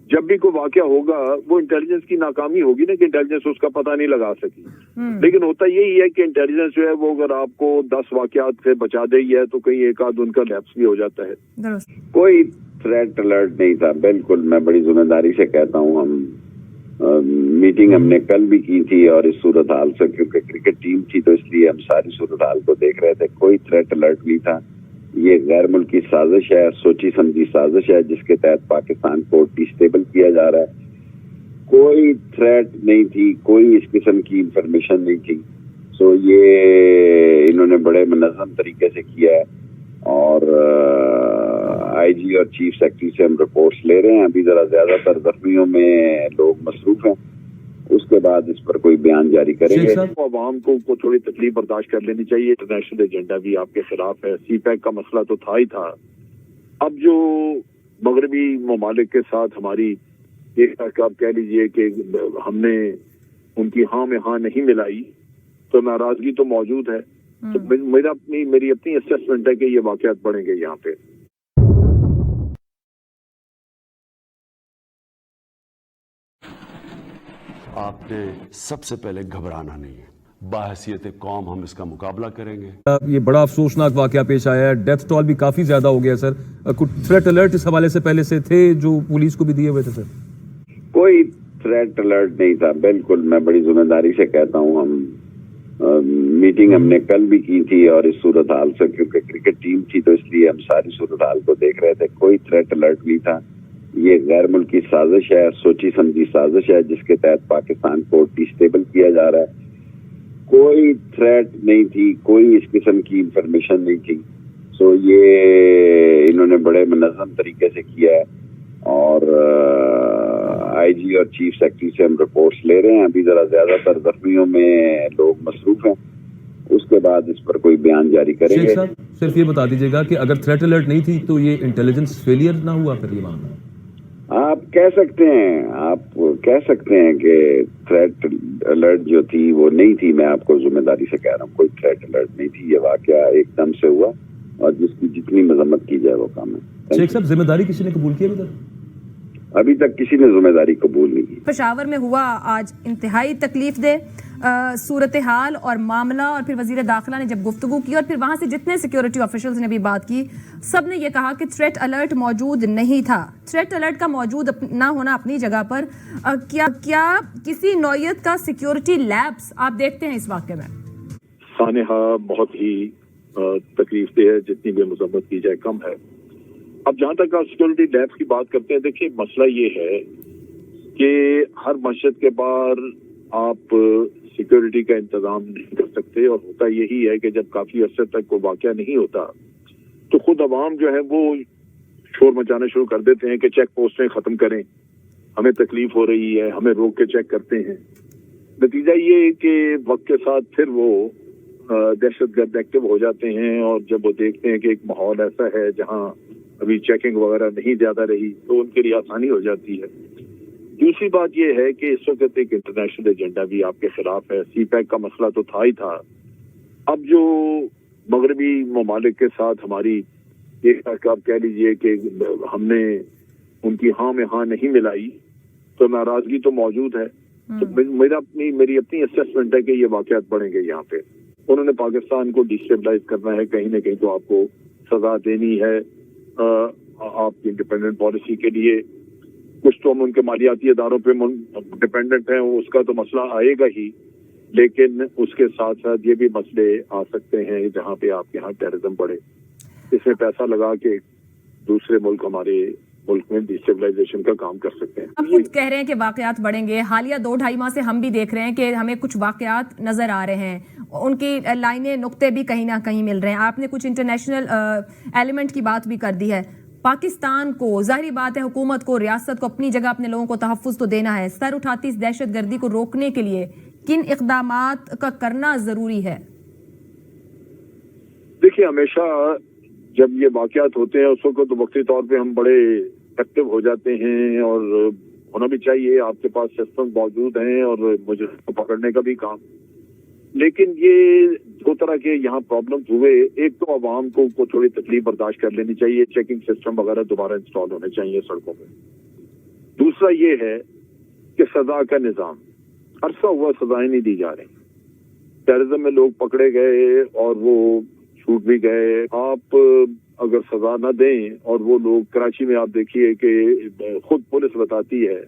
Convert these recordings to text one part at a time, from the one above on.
जब भी कोई वाकया होगा वो इंटेलिजेंस की नाकामी होगी ना कि इंटेलिजेंस उसका पता नहीं लगा सकी। लेकिन होता यही है कि इंटेलिजेंस जो है वो अगर आपको 10 वाकयात से बचा दे है तो कहीं एक आध उनका लैप्स भी हो जाता है। कोई थ्रेट अलर्ट नहीं था, बिल्कुल मैं बड़ी जिम्मेदारी से कहता हूँ। हम मीटिंग हमने कल भी की थी और इस सूरत हाल से, क्योंकि क्रिकेट टीम थी तो इसलिए हम सारी सूरत हाल को देख रहे थे। कोई थ्रेट अलर्ट नहीं था। ये गैर मुल्की साजिश है, सोची समझी साजिश है जिसके तहत पाकिस्तान को डिस्टेबल किया जा रहा है। कोई थ्रेट नहीं थी, कोई इस किस्म की इंफॉर्मेशन नहीं थी। सो ये इन्होंने बड़े मुनज़्ज़म तरीके से किया है और आईजी और चीफ सेक्रेटरी से हम रिपोर्ट्स ले रहे हैं। अभी जरा ज्यादातर जख्मियों में लोग मसरूफ हैं, उसके बाद इस पर कोई बयान जारी करेंगे। अवाम को थोड़ी तकलीफ बर्दाश्त कर लेनी चाहिए। इंटरनेशनल एजेंडा भी आपके खिलाफ है, सी पैक का मसला तो था ही था। अब जो मगरबी ममालिक के साथ हमारी एक आप कह लीजिए कि हमने उनकी हाँ में हाँ नहीं मिलाई तो नाराजगी तो मौजूद है। तो मेरी अपनी असेसमेंट है कि ये वाकयात बढ़ेंगे यहाँ पे। आपने सबसे पहले घबराना नहीं है, बाहसियत कौम हम इसका मुकाबला करेंगे। ये बड़ा अफसोसनाक वाकया पेश आया है, डेथ टॉल भी काफी ज्यादा हो गया सर। कुछ थ्रेट अलर्ट इस हवाले से पहले से थे जो पुलिस को भी दिए हुए थे सर? कोई थ्रेट अलर्ट नहीं था, बिल्कुल मैं बड़ी जिम्मेदारी से कहता हूँ। हम मीटिंग हमने कल भी की थी और इस सूरत हाल से, क्योंकि क्रिकेट टीम थी तो इसलिए हम सारी सूरत हाल को देख रहे थे। कोई थ्रेट अलर्ट नहीं था। ये गैर मुल्की साजिश है, सोची समझी साजिश है जिसके तहत पाकिस्तान को डिस्टेबल किया जा रहा है। कोई थ्रेट नहीं थी, कोई इस किस्म की इंफॉर्मेशन नहीं थी। सो ये इन्होंने बड़े मुनज़्ज़म तरीके से किया है और आईजी और चीफ सेक्रेटरी से हम रिपोर्ट्स ले रहे हैं। अभी जरा ज्यादातर जख्मियों में लोग मसरूफ हैं, उसके बाद इस पर कोई बयान जारी करेंगे। शेख साहब सिर्फ ये बता दीजिएगा कि अगर थ्रेट अलर्ट नहीं थी तो ये इंटेलिजेंस फेलियर ना हुआ फिर ये मामला? आप कह सकते हैं कि थ्रेट अलर्ट जो थी वो नहीं थी। मैं आपको जिम्मेदारी से कह रहा हूँ, कोई थ्रेट अलर्ट नहीं थी। ये वाकया एकदम से हुआ और जिसकी जितनी मजम्मत की जाए वो काम है। शेख साहब जिम्मेदारी किसी ने कबूल की है? अभी तक किसी ने जिम्मेदारी कबूल नहीं की। पेशावर में हुआ आज इंतहाई तकलीफ दे सूरत हाल और मामला, और फिर वजीर दाखिला ने जब गुफ्तगू की और फिर वहां से जितने सिक्योरिटी ऑफिशियल्स ने भी बात की, सब ने ये कहा कि थ्रेट अलर्ट मौजूद नहीं था। थ्रेट अलर्ट का मौजूद ना होना अपनी जगह पर, क्या किसी नौयत का सिक्योरिटी लैप्स आप देखते हैं इस वाक़े में? सानेहा बहुत ही तकलीफ दे है, जितनी भी मजम्मत की जाए कम है। अब जहां तक आप सिक्योरिटी लैब्स की बात करते हैं, देखिए मसला ये है कि हर मस्जिद के बाहर आप सिक्योरिटी का इंतजाम नहीं कर सकते और होता यही है कि जब काफी अरसे तक कोई वाकया नहीं होता तो खुद अवाम जो है वो शोर मचाना शुरू कर देते हैं कि चेक पोस्टें खत्म करें, हमें तकलीफ हो रही है, हमें रोक के चेक करते हैं। नतीजा ये कि वक्त के साथ फिर वो दहशतगर्द एक्टिव हो जाते हैं और जब वो देखते हैं कि एक माहौल ऐसा है जहां अभी चेकिंग वगैरह नहीं ज्यादा रही तो उनके लिए आसानी हो जाती है। दूसरी बात यह है कि इस वक्त एक इंटरनेशनल एजेंडा भी आपके खिलाफ है, सी पैक का मसला तो था ही था। अब जो मगरबी ममालिक के साथ हमारी एक आप कह लीजिए कि हमने उनकी हाँ में हाँ नहीं मिलाई तो नाराजगी तो मौजूद है। तो मेरी अपनी असेसमेंट है कि ये वाकयात बढ़ेंगे यहाँ पे। उन्होंने पाकिस्तान को डिस्टेबलाइज करना है, कहीं ना कहीं तो आपको सजा देनी है आपकी इंडिपेंडेंट पॉलिसी के लिए। कुछ तो हम उनके मालियाती इदारों पे डिपेंडेंट हैं, उसका तो मसला आएगा ही, लेकिन उसके साथ साथ ये भी मसले आ सकते हैं जहाँ पे आपके यहाँ टेररिज्म बढ़े, इसमें पैसा लगा के दूसरे मुल्क हमारे मुल्क में डिस्टेबलाइजेशन का काम कर सकते हैं। आप खुद कह रहे हैं कि वाकयात बढ़ेंगे। हालिया 2-2.5 माह से हम भी देख रहे हैं कि हमें कुछ वाकयात नजर आ रहे हैं, उनकी लाइनें नुक्ते भी कहीं ना कहीं मिल रहे हैं। आपने कुछ इंटरनेशनल एलिमेंट की बात भी कर दी है। पाकिस्तान को जाहिर बात है, हुकूमत को, रियासत को अपनी जगह अपने लोगों को तहफ़्फ़ुज़ तो देना है। सर उठाती इस दहशत गर्दी को रोकने के लिए किन इक़दामात का करना जरूरी है? देखिए हमेशा जब ये वाकयात होते हैं उस वक्त तो वक्ती तौर पे हम बड़े एक्टिव हो जाते हैं और होना भी चाहिए, आपके पास सिस्टम मौजूद हैं और मुझे पकड़ने का भी काम। लेकिन ये दो तरह के यहाँ प्रॉब्लम्स हुए। एक तो आवाम को थोड़ी तकलीफ बर्दाश्त कर लेनी चाहिए, चेकिंग सिस्टम वगैरह दोबारा इंस्टॉल होने चाहिए सड़कों पे। दूसरा ये है कि सजा का निज़ाम, अरसा हुआ सजाएं नहीं दी जा रही। टेररिज्म में लोग पकड़े गए और वो छूट भी गए। आप अगर सजा न दें और वो लोग, कराची में आप देखिए कि खुद पुलिस बताती है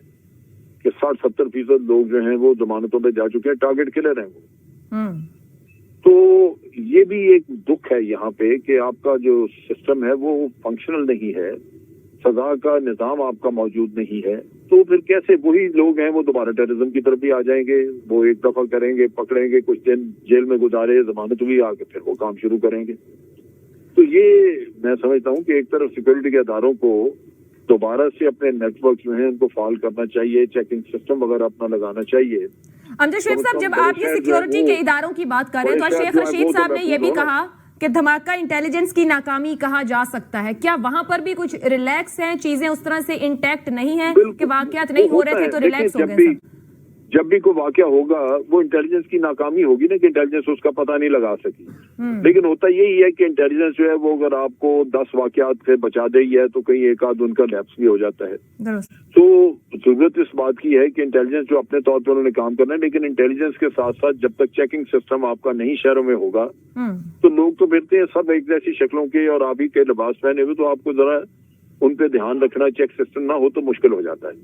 कि 60-70% लोग जो हैं वो जमानतों पे जा चुके हैं, टारगेट किलर हैं वो। तो ये भी एक दुख है यहाँ पे कि आपका जो सिस्टम है वो फंक्शनल नहीं है, सजा का निज़ाम आपका मौजूद नहीं है। तो फिर कैसे वही लोग हैं वो दोबारा टेररिज्म की तरफ भी आ जाएंगे, वो एक दफा करेंगे, पकड़ेंगे, कुछ दिन जेल में गुजारे, जमानत हुई, आके फिर वो काम शुरू करेंगे। तो ये मैं समझता हूँ कि एक तरफ सिक्योरिटी के इदारों को दोबारा से अपने नेटवर्क जो है उनको फाल करना चाहिए, चेकिंग सिस्टम वगैरह अपना लगाना चाहिए। अमजद शेख साहब, जब आप ये सिक्योरिटी के इदारों की बात कर रहे हैं तो शेख रशीद साहब ने ये भी कहा कि धमाका इंटेलिजेंस की नाकामी कहा जा सकता है। क्या वहां पर भी कुछ रिलैक्स हैं, चीजें उस तरह से इंटैक्ट नहीं है कि वाकयात नहीं हो रहे थे तो रिलैक्स हो गए? जब भी कोई वाकया होगा वो इंटेलिजेंस की नाकामी होगी ना, कि इंटेलिजेंस उसका पता नहीं लगा सकी। लेकिन होता यही है कि इंटेलिजेंस जो है वो अगर आपको 10 वाकयात से बचा दे है तो कहीं एक आध उनका लैप्स भी हो जाता है। तो जरूरत इस बात की है कि इंटेलिजेंस जो अपने तौर पर उन्होंने काम करना है, लेकिन इंटेलिजेंस के साथ साथ जब तक चेकिंग सिस्टम आपका नहीं शहरों में होगा तो लोग तो फिरते हैं सब एक जैसी शक्लों के और आप ही के लिबास पहने हुए, तो आपको जरा उन पे ध्यान रखना, चेक सिस्टम ना हो तो मुश्किल हो जाता है।